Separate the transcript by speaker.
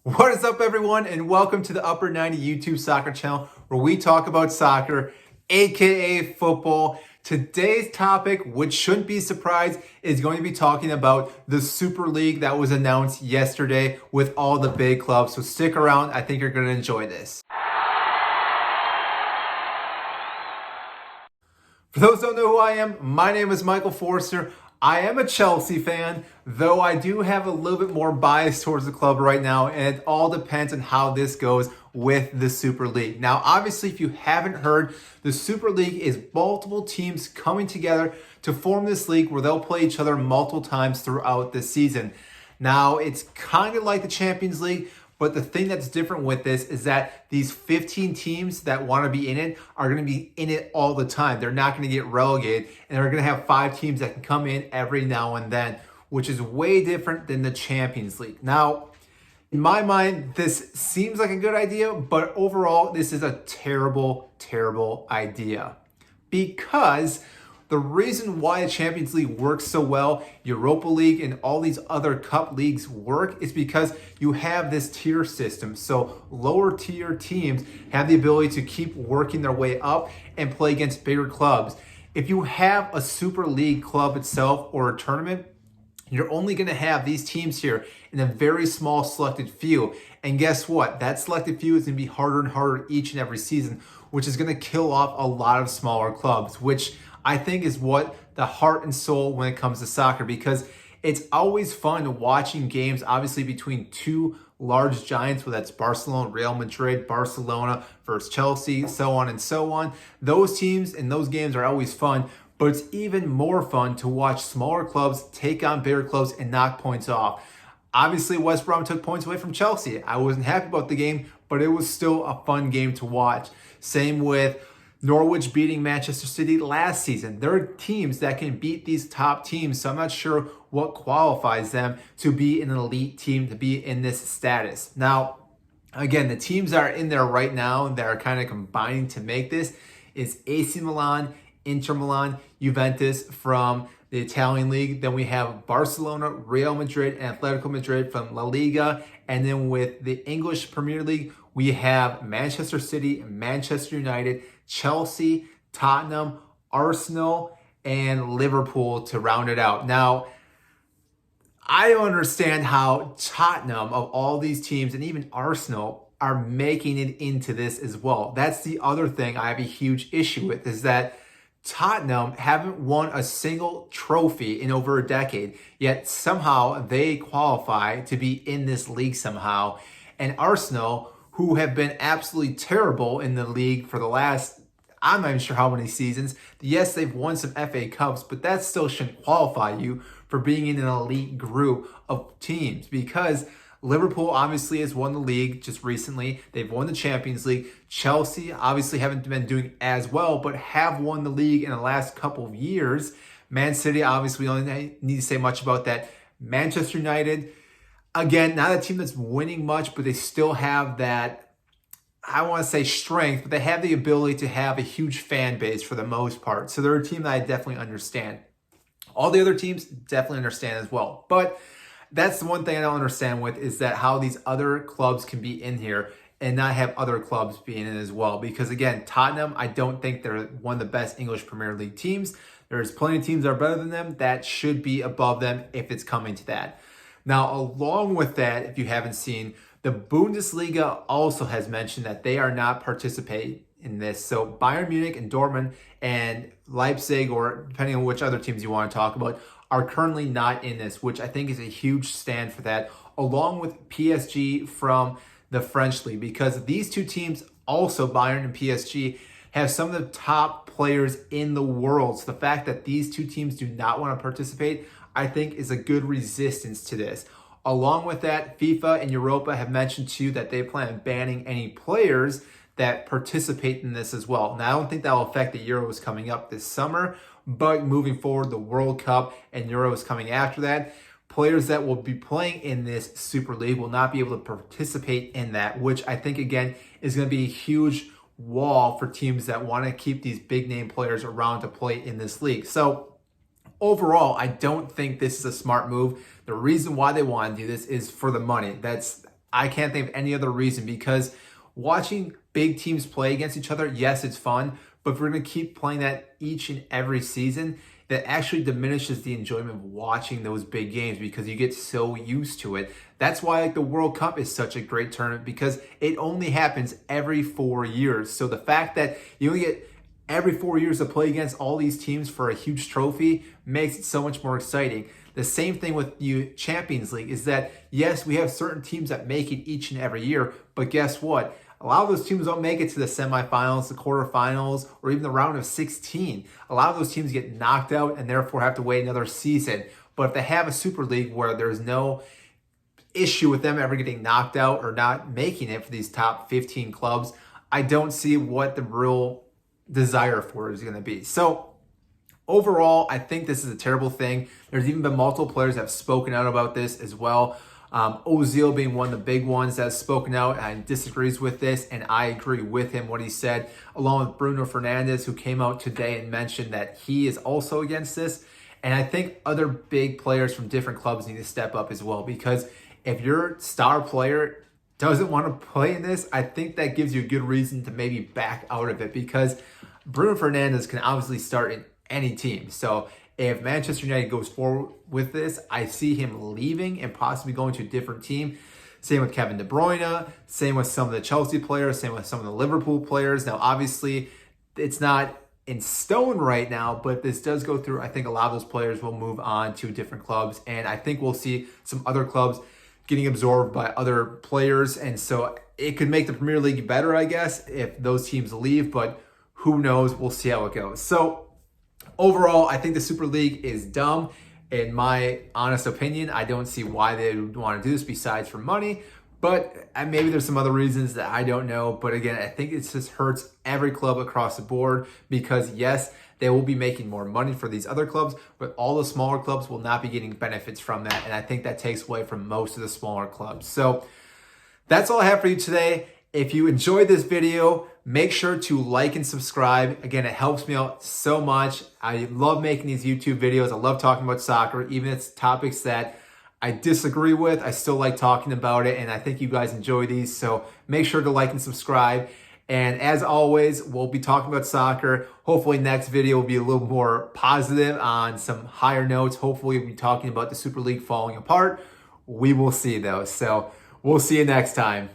Speaker 1: What is up, everyone, and welcome to the Upper 90 YouTube soccer channel where we talk about soccer, aka football. Today's topic, which shouldn't be a surprise, is going to be talking about the Super League that was announced yesterday with all the big clubs. So stick around, I think you're going to enjoy this. For those who don't know who I am, my name is Michael Forster. I am a Chelsea fan, though I do have a little bit more bias towards the club right now, and it all depends on how this goes with the Super League. Now, obviously, if you haven't heard, the Super League is multiple teams coming together to form this league where they'll play each other multiple times throughout the season. Now, it's kind of like the Champions League, but the thing that's different with this is that these 15 teams that want to be in it are going to be in it all the time. They're not going to get relegated, and they're going to have 5 teams that can come in every now and then, which is way different than the Champions League. Now, in my mind, this seems like a good idea, but overall, this is a terrible, terrible idea. Because the reason why the Champions League works so well, Europa League and all these other cup leagues work, is because you have this tier system. So lower tier teams have the ability to keep working their way up and play against bigger clubs. If you have a Super League club itself or a tournament, you're only going to have these teams here in a very small selected few. And guess what? That selected few is going to be harder and harder each and every season, which is going to kill off a lot of smaller clubs, which I think is what the heart and soul when it comes to soccer, because it's always fun watching games, obviously, between two large giants, whether that's Barcelona, Real Madrid, Barcelona versus Chelsea, so on and so on. Those teams and those games are always fun, but it's even more fun to watch smaller clubs take on bigger clubs and knock points off. Obviously, West Brom took points away from Chelsea. I wasn't happy about the game, but it was still a fun game to watch. Same with Norwich beating Manchester City last season. There are teams that can beat these top teams, so I'm not sure what qualifies them to be an elite team, to be in this status. Now, again, the teams that are in there right now that are kind of combining to make this is AC Milan, Inter Milan, Juventus from the Italian league. Then we have Barcelona, Real Madrid, and Atletico Madrid from La Liga. And then with the English Premier League, we have Manchester City, Manchester United, Chelsea, Tottenham, Arsenal, and Liverpool to round it out. Now, I don't understand how Tottenham, of all these teams, and even Arsenal, are making it into this as well. That's the other thing I have a huge issue with, is that Tottenham haven't won a single trophy in over a decade, yet somehow they qualify to be in this league somehow. And Arsenal, who have been absolutely terrible in the league for the last, I'm not even sure how many seasons. Yes, they've won some FA Cups, but that still shouldn't qualify you for being in an elite group of teams, because Liverpool obviously has won the league just recently. They've won the Champions League. Chelsea obviously haven't been doing as well, but have won the league in the last couple of years. Man City, obviously, we don't need to say much about that. Manchester United, again, not a team that's winning much, but they still have that, I want to say strength, but they have the ability to have a huge fan base for the most part. So they're a team that I definitely understand. All the other teams definitely understand as well. But that's the one thing I don't understand with, is that how these other clubs can be in here and not have other clubs being in as well. Because again, Tottenham, I don't think they're one of the best English Premier League teams. There's plenty of teams that are better than them that should be above them if it's coming to that. Now, along with that, if you haven't seen, the Bundesliga also has mentioned that they are not participating in this. So Bayern Munich and Dortmund and Leipzig, or depending on which other teams you want to talk about, are currently not in this, which I think is a huge stand for that, along with PSG from the French league, because these two teams, also Bayern and PSG, have some of the top players in the world. So the fact that these two teams do not want to participate, I think, is a good resistance to this. Along with that, FIFA and Europa have mentioned too that they plan on banning any players that participate in this as well. Now, I don't think that will affect the Euros coming up this summer, but moving forward, the World Cup and Euros coming after that, players that will be playing in this Super League will not be able to participate in that, which I think, again, is going to be a huge wall for teams that want to keep these big name players around to play in this league. So overall, I don't think this is a smart move. The reason why they want to do this is for the money. That's I can't think of any other reason, because watching big teams play against each other, yes, it's fun, but if we're going to keep playing that each and every season, that actually diminishes the enjoyment of watching those big games because you get so used to it. That's why like the World Cup is such a great tournament, because it only happens every 4 years. So the fact that you only get every 4 years to play against all these teams for a huge trophy makes it so much more exciting. The same thing with the Champions League is that, yes, we have certain teams that make it each and every year, but guess what? A lot of those teams don't make it to the semifinals, the quarterfinals, or even the round of 16. A lot of those teams get knocked out and therefore have to wait another season. But if they have a Super League where there's no issue with them ever getting knocked out or not making it for these top 15 clubs, I don't see what the real desire for it is going to be. So overall, I think this is a terrible thing. There's even been multiple players that have spoken out about this as well. Ozil being one of the big ones that's spoken out and disagrees with this, and I agree with him, what he said, along with Bruno Fernandes, who came out today and mentioned that he is also against this. And I think other big players from different clubs need to step up as well, because if your star player doesn't want to play in this, I think that gives you a good reason to maybe back out of it, because Bruno Fernandes can obviously start in any team. So if Manchester United goes forward with this, I see him leaving and possibly going to a different team. Same with Kevin De Bruyne, same with some of the Chelsea players, same with some of the Liverpool players. Now, obviously, it's not in stone right now, but if this does go through, I think a lot of those players will move on to different clubs. And I think we'll see some other clubs getting absorbed by other players. And so it could make the Premier League better, I guess, if those teams leave, but who knows? We'll see how it goes. So overall, I think the Super League is dumb. In my honest opinion, I don't see why they would want to do this besides for money, but maybe there's some other reasons that I don't know. But again, I think it just hurts every club across the board, because yes, they will be making more money for these other clubs, but all the smaller clubs will not be getting benefits from that. And I think that takes away from most of the smaller clubs. So that's all I have for you today. If you enjoyed this video, make sure to like and subscribe. Again, it helps me out so much. I love making these YouTube videos. I love talking about soccer, even if it's topics that I disagree with. I still like talking about it, and I think you guys enjoy these. So make sure to like and subscribe. And as always, we'll be talking about soccer. Hopefully next video will be a little more positive on some higher notes. Hopefully we'll be talking about the Super League falling apart. We will see though. So we'll see you next time.